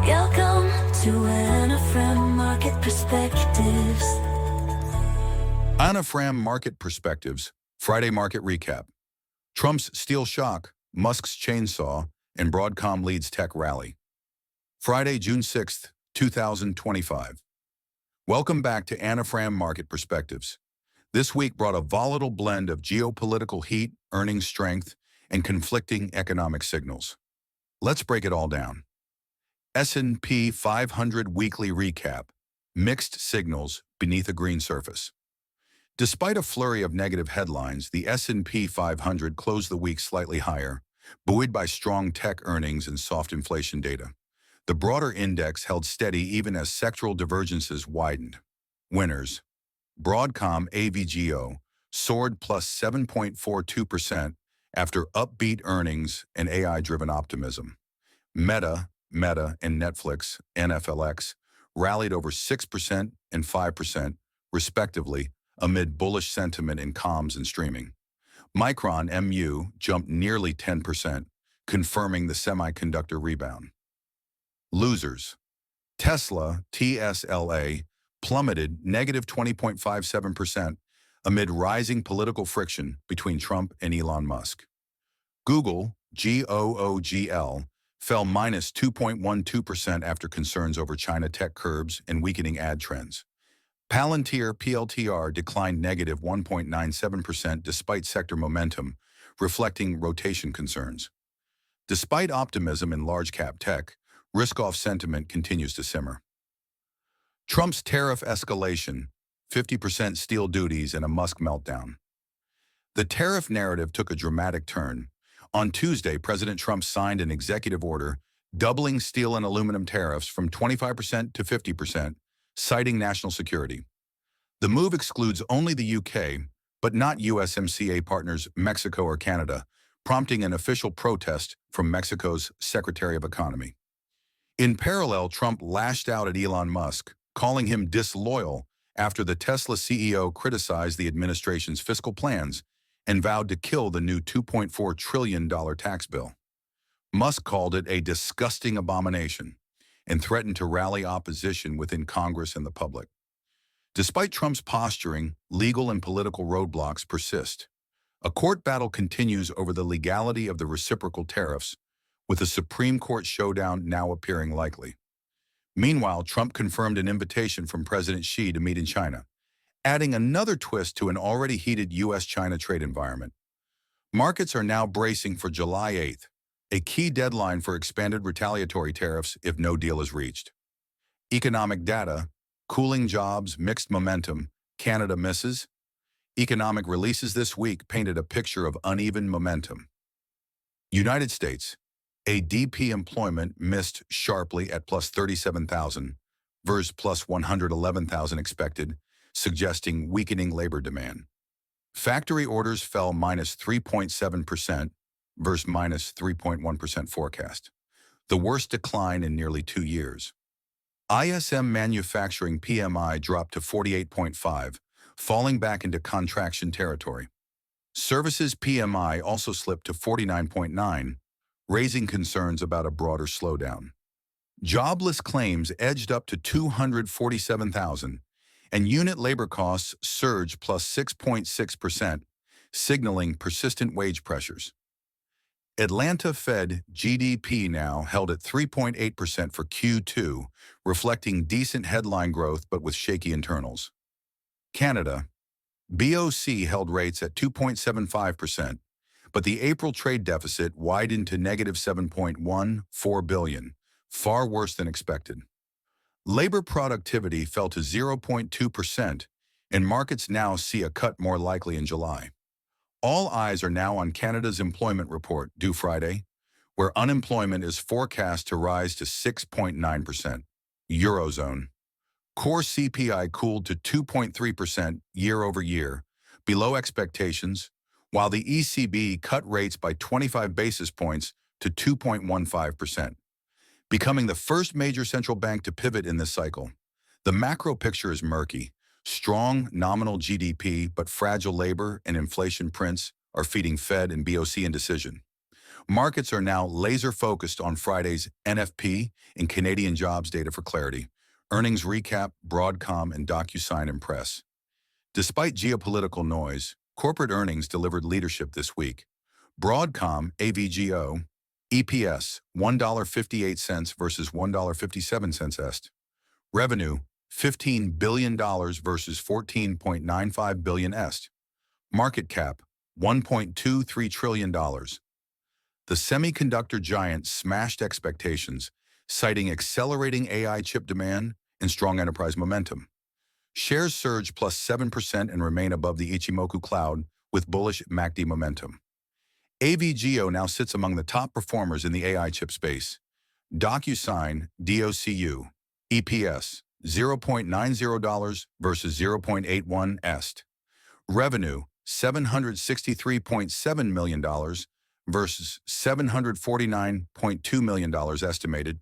Welcome to Anafram Market Perspectives. Anafram Market Perspectives, Friday Market Recap. Trump's steel shock, Musk's chainsaw, and Broadcom leads tech rally. Friday, June 6, 2025. Welcome back to Anafram Market Perspectives. This week brought a volatile blend of geopolitical heat, earnings strength, and conflicting economic signals. Let's break it all down. S&P 500 Weekly Recap. Mixed signals beneath a green surface. Despite a flurry of negative headlines, the S&P 500 closed the week slightly higher, buoyed by strong tech earnings and soft inflation data. The broader index held steady even as sectoral divergences widened. Winners. Broadcom AVGO soared plus 7.42% after upbeat earnings and AI-driven optimism. Meta, and Netflix, NFLX, rallied over 6% and 5%, respectively, amid bullish sentiment in comms and streaming. Micron, MU, jumped nearly 10%, confirming the semiconductor rebound. Losers. Tesla, TSLA, plummeted negative 20.57% amid rising political friction between Trump and Elon Musk. Google, GOOGL, fell minus 2.12% after concerns over China tech curbs and weakening ad trends. Palantir PLTR declined negative 1.97% despite sector momentum, reflecting rotation concerns. Despite optimism in large-cap tech, risk-off sentiment continues to simmer. Trump's tariff escalation, 50% steel duties, and a Musk meltdown. The tariff narrative took a dramatic turn. On Tuesday, President Trump signed an executive order doubling steel and aluminum tariffs from 25% to 50%, citing national security. The move excludes only the UK, but not USMCA partners Mexico or Canada, prompting an official protest from Mexico's Secretary of Economy. In parallel, Trump lashed out at Elon Musk, calling him disloyal after the Tesla CEO criticized the administration's fiscal plans and vowed to kill the new $2.4 trillion tax bill. Musk called it a disgusting abomination and threatened to rally opposition within Congress and the public. Despite Trump's posturing, legal and political roadblocks persist. A court battle continues over the legality of the reciprocal tariffs, with a Supreme Court showdown now appearing likely. Meanwhile, Trump confirmed an invitation from President Xi to meet in China, adding another twist to an already heated U.S.-China trade environment. Markets are now bracing for July 8th, a key deadline for expanded retaliatory tariffs if no deal is reached. Economic data, cooling jobs, mixed momentum, Canada misses. Economic releases this week painted a picture of uneven momentum. United States, ADP employment missed sharply at plus 37,000 versus plus 111,000 expected, suggesting weakening labor demand. Factory orders fell minus 3.7% versus minus 3.1% forecast, the worst decline in nearly 2 years. ISM manufacturing PMI dropped to 48.5, falling back into contraction territory. Services PMI also slipped to 49.9, raising concerns about a broader slowdown. Jobless claims edged up to 247,000, and unit labor costs surged plus 6.6%, signaling persistent wage pressures. Atlanta Fed GDP now held at 3.8% for Q2, reflecting decent headline growth but with shaky internals. Canada, BOC held rates at 2.75%, but the April trade deficit widened to negative $7.14 billion, far worse than expected. Labor productivity fell to 0.2%, and markets now see a cut more likely in July. All eyes are now on Canada's employment report due Friday, where unemployment is forecast to rise to 6.9%. Eurozone. Core CPI cooled to 2.3% year over year, below expectations, while the ECB cut rates by 25 basis points to 2.15%. Becoming the first major central bank to pivot in this cycle. The macro picture is murky. Strong nominal GDP but fragile labor and inflation prints are feeding Fed and BOC indecision. Markets are now laser-focused on Friday's NFP and Canadian jobs data for clarity. Earnings recap, Broadcom and DocuSign impress. Despite geopolitical noise, corporate earnings delivered leadership this week. Broadcom, AVGO, EPS, $1.58 versus $1.57 est. Revenue, $15 billion versus $14.95 billion est. Market cap, $1.23 trillion. The semiconductor giant smashed expectations, citing accelerating AI chip demand and strong enterprise momentum. Shares surge plus 7% and remain above the Ichimoku cloud with bullish MACD momentum. AVGO now sits among the top performers in the AI chip space. DocuSign, DOCU, EPS, $0.90 versus $0.81 est. Revenue, $763.7 million versus $749.2 million estimated.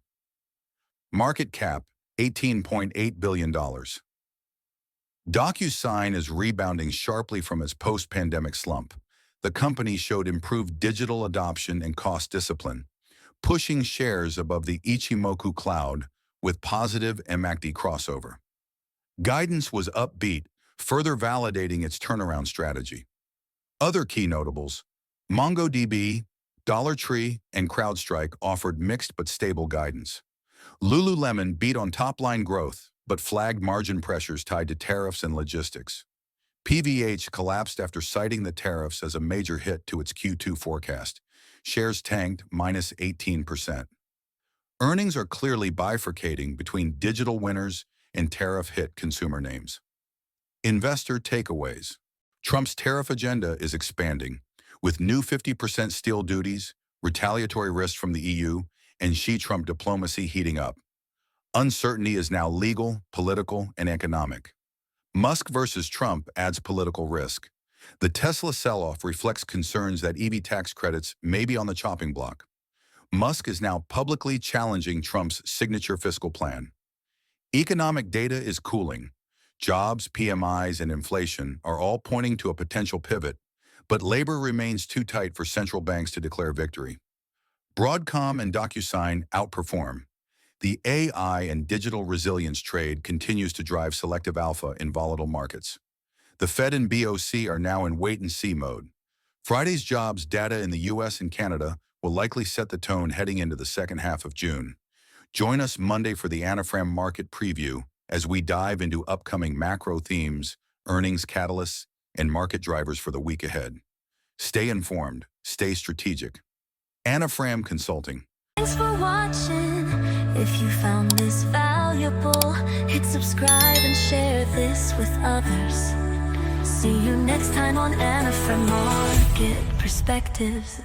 Market cap, $18.8 billion. DocuSign is rebounding sharply from its post-pandemic slump. The company showed improved digital adoption and cost discipline, pushing shares above the Ichimoku cloud with positive MACD crossover. Guidance was upbeat, further validating its turnaround strategy. Other key notables: MongoDB, Dollar Tree, and CrowdStrike offered mixed but stable guidance. Lululemon beat on top-line growth, but flagged margin pressures tied to tariffs and logistics. PVH collapsed after citing the tariffs as a major hit to its Q2 forecast. Shares tanked minus 18%. Earnings are clearly bifurcating between digital winners and tariff-hit consumer names. Investor takeaways. Trump's tariff agenda is expanding, with new 50% steel duties, retaliatory risks from the EU, and Xi-Trump diplomacy heating up. Uncertainty is now legal, political, and economic. Musk versus Trump adds political risk. The Tesla sell-off reflects concerns that EV tax credits may be on the chopping block. Musk is now publicly challenging Trump's signature fiscal plan. Economic data is cooling. Jobs, PMIs, and inflation are all pointing to a potential pivot, but labor remains too tight for central banks to declare victory. Broadcom and DocuSign outperform. The AI and digital resilience trade continues to drive selective alpha in volatile markets. The Fed and BOC are now in wait-and-see mode. Friday's jobs data in the U.S. and Canada will likely set the tone heading into the second half of June. Join us Monday for the Anafram Market Preview as we dive into upcoming macro themes, earnings catalysts, and market drivers for the week ahead. Stay informed, stay strategic. Anafram Consulting. Thanks for watching. If you found this valuable, hit subscribe and share this with others. See you next time on Anafram Market Perspectives.